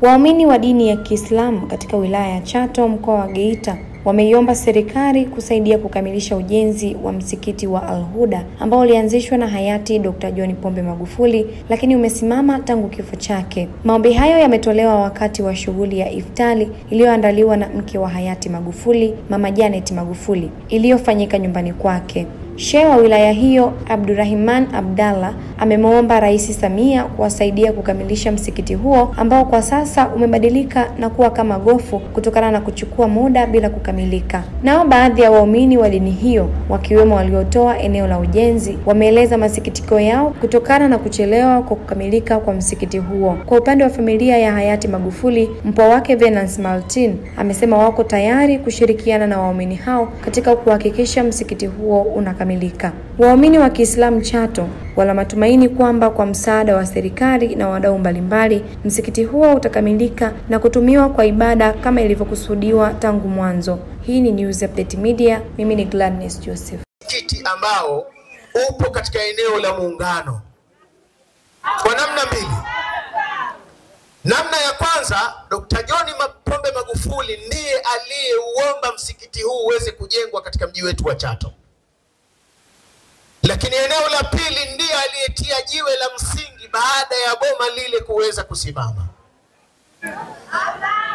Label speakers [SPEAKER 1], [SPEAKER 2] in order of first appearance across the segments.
[SPEAKER 1] Waumini wa dini ya Kiislamu katika wilaya ya Chato mkoa wa Geita wameiomba serikali kusaidia kukamilisha ujenzi wa msikiti wa Al-Huda ambao ulianzishwa na hayati Dr. John Pombe Magufuli lakini umesimama tangu kifo chake. Maombi hayo yametolewa wakati wa shughuli ya iftari iliyoandaliwa na mke wa hayati Magufuli, Mama Janet Magufuli, iliyofanyika nyumbani kwake. Sheikh wa wilaya hiyo Abdurrahman Abdallah amemwomba Rais Samia kuwasaidia kukamilisha msikiti huo ambao kwa sasa umebadilika na kuwa kama gofu kutokana na kuchukua muda bila kukamilika. Nao baadhi ya waumini wa dini hiyo wakiwemo waliotoa eneo la ujenzi wameeleza masikitiko yao kutokana na kuchelewa kwa kukamilika kwa msikiti huo. Kwa upande wa familia ya hayati Magufuli, mpwa wake Venance Martin amesema wako tayari kushirikiana na waumini hao katika kuhakikisha msikiti huo unakamilika. Waumini wa Kiislamu Chato wana matumaini kwamba kwa msaada wa serikali na wadau mbalimbali msikiti huo utakamilika na kutumiwa kwa ibada kama ilivyokusudiwa tangu mwanzo. Hii ni News Update Media, mimi ni Gladness Joseph.
[SPEAKER 2] Msikiti ambao upo katika eneo la Muungano kwa namna mbili. Namna ya kwanza, Dr. John Pombe Magufuli ndiye aliyeuomba msikiti huu uweze kujengwa katika mji wetu wa Chato. Lakini eneo la pili ndiye aliyetia jiwe la msingi baada ya boma lile kuweza kusimama.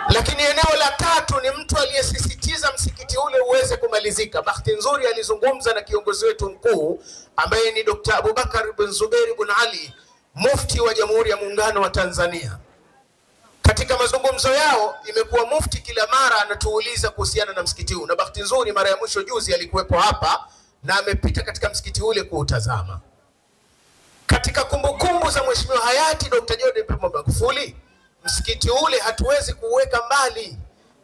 [SPEAKER 2] Lakini eneo la tatu ni mtu aliyesisitiza msikiti ule uweze kumalizika. Bahati nzuri alizungumza na kiongozi wetu mkuu ambaye ni Dr. Abubakar ibn Zubair ibn Ali, mufti wa Jamhuri ya Muungano wa Tanzania. Katika mazungumzo yao imekuwa mufti kila mara anatuuliza kuhusiana na msikiti huu, na bahati nzuri mara ya mwisho juzi alikuwepo hapa na amepita katika msikiti ule kuutazama. Katika kumbukumbu za mheshimiwa hayati Dr. John Pombe Magufuli, msikiti ule hatuwezi kuweka mbali.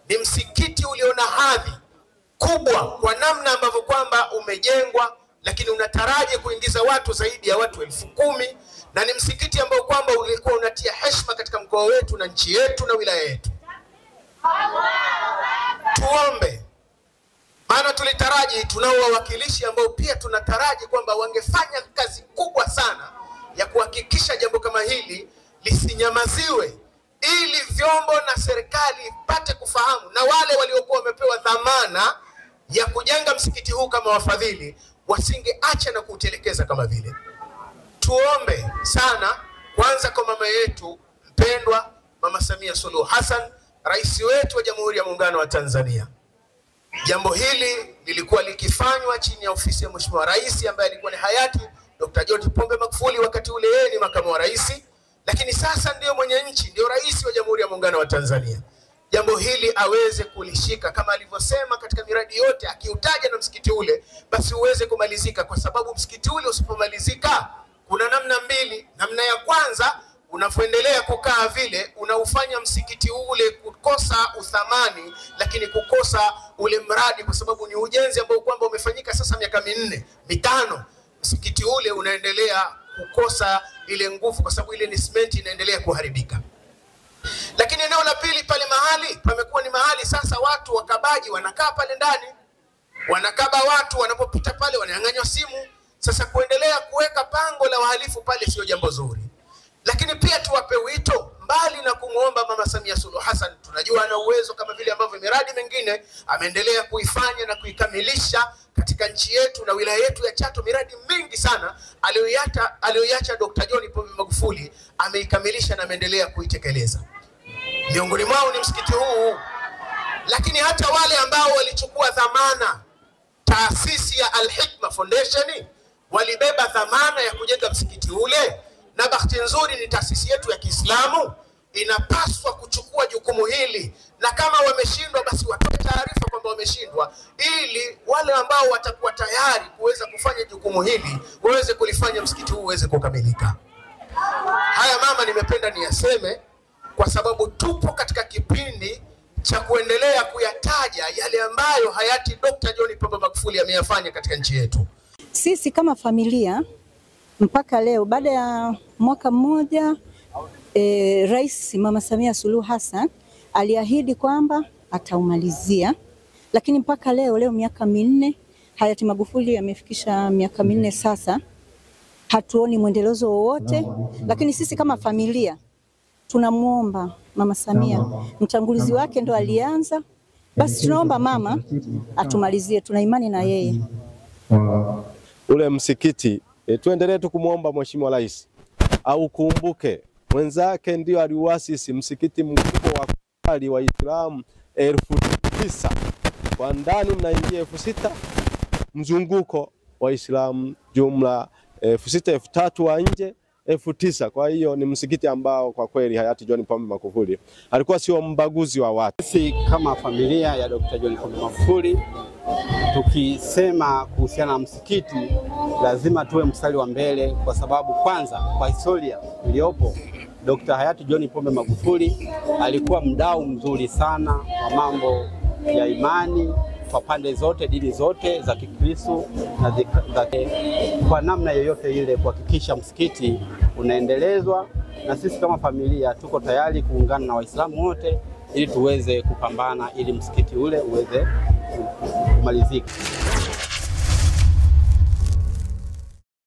[SPEAKER 2] Ni msikiti uliona hadhi kubwa kwa namna ambavyo kwamba umejengwa, lakini unataraji kuingiza watu zaidi ya watu 10,000, na ni msikiti ambao kwamba ulikuwa unatia heshima katika mkoa wetu na nchi yetu na wilaya yetu. Tuombe, maana tulitaraji tunao wawakilishi ambao pia tunataraji kwamba wangefanya kazi kubwa sana ya kuhakikisha jambo kama hili lisinyamaziwe, ili vyombo na serikali ipate kufahamu, na wale waliokuwa wamepewa dhamana ya kujenga msikiti huu kama wafadhili wasingeacha na kuutelekeza kama vile. Tuombe sana kwanza kwa mama yetu mpendwa Mama Samia Suluhu Hassan, rais wetu wa Jamhuri ya Muungano wa Tanzania. Jambo hili lilikuwa likifanywa chini ya ofisi ya Mheshimiwa Rais ambaye alikuwa ni hayati Dr. John Pombe Magufuli, wakati ule yeye ni makamu wa rais, lakini sasa ndio mwenye nchi, ndio rais wa Jamhuri ya Muungano wa Tanzania. Jambo hili aweze kulishika kama alivyosema katika miradi yote, akiutaja na msikiti ule basi uweze kumalizika, kwa sababu msikiti ule usipomalizika kuna namna mbili. Namna ya kwanza, unapoendelea kukaa vile unaufanya msikiti ule kukosa uthamani, lakini kukosa ule mradi, kwa sababu ni ujenzi ambao kwamba umefanyika sasa miaka 4, 5. Msikiti ule unaendelea kukosa ile nguvu kwa sababu ile ni simenti inaendelea kuharibika. Lakini eneo la pili pale mahali pamekuwa ni mahali sasa watu wakabaji wanakaa pale ndani, wanakaba watu, wanapopita pale wananyang'anywa simu. Sasa kuendelea kuweka pango la wahalifu pale sio jambo zuri. Lakini pia tuwape wito, mbali na kumuomba Mama Samia Suluhu Hassan, tunajua ana uwezo kama vile ambavyo miradi mingine ameendelea kuifanya na kuikamilisha katika nchi yetu na wilaya yetu ya Chato. Miradi mingi sana aliyoiacha Dr. John Pombe Magufuli ameikamilisha na ameendelea kuitekeleza. Miongoni mwao ni msikiti huu. Lakini hata wale ambao walichukua dhamana, taasisi ya Al-Hikma Foundation walibeba dhamana ya kujenga msikiti ule, na bahati nzuri ni taasisi yetu ya Kiislamu inapaswa kuchukua jukumu hili, na kama wameshindwa basi watoe taarifa kwamba wameshindwa, ili wale ambao watakuwa tayari kuweza kufanya jukumu hili waweze kulifanya msikiti huu uweze kukamilika. Haya mama, nimependa niyaseme kwa sababu tupo katika kipindi cha kuendelea kuyataja yale ambayo hayati Dr. John Pombe Magufuli ameyafanya katika nchi yetu.
[SPEAKER 3] Sisi kama familia mpaka leo baada ya mwaka mmoja Rais Mama Samia Suluhu Hassan aliahidi kwamba ataumalizia, lakini mpaka leo miaka 4 hayati Magufuli amefikisha miaka 4 sasa, hatuoni mwendelezo wowote. Lakini sisi kama familia tunamuomba Mama Samia, mtangulizi wake ndo alianza. Basi tunaomba mama atumalizie, tuna imani na yeye.
[SPEAKER 4] Ule msikiti tuendelee tu kumuomba Mheshimiwa Rais au kumbuke mwenzake ndio aliuasisi msikiti mkubwa wa kweli wa Waislamu 9,000 kwa ndani mnaingia 6,000, mzunguko wa Waislamu jumla 6,000, 3,000 wa nje 9,000. Kwa hiyo ni msikiti ambao kwa kweli hayati John Pombe Magufuli alikuwa sio mbaguzi wa watu.
[SPEAKER 5] Sisi kama familia ya Dr. John Pombe Magufuli tukisema kuhusiana na msikiti lazima tuwe mstari wa mbele, kwa sababu kwanza kwa historia iliyopo Dr. hayati John Pombe Magufuli alikuwa mdau mzuri sana wa mambo ya imani kwa pande zote, dini zote za Kikristo na kwa namna yoyote ile kuhakikisha msikiti unaendelezwa, na sisi kama familia tuko tayari kuungana na Waislamu wote ili tuweze kupambana ili msikiti ule uweze kumalizika.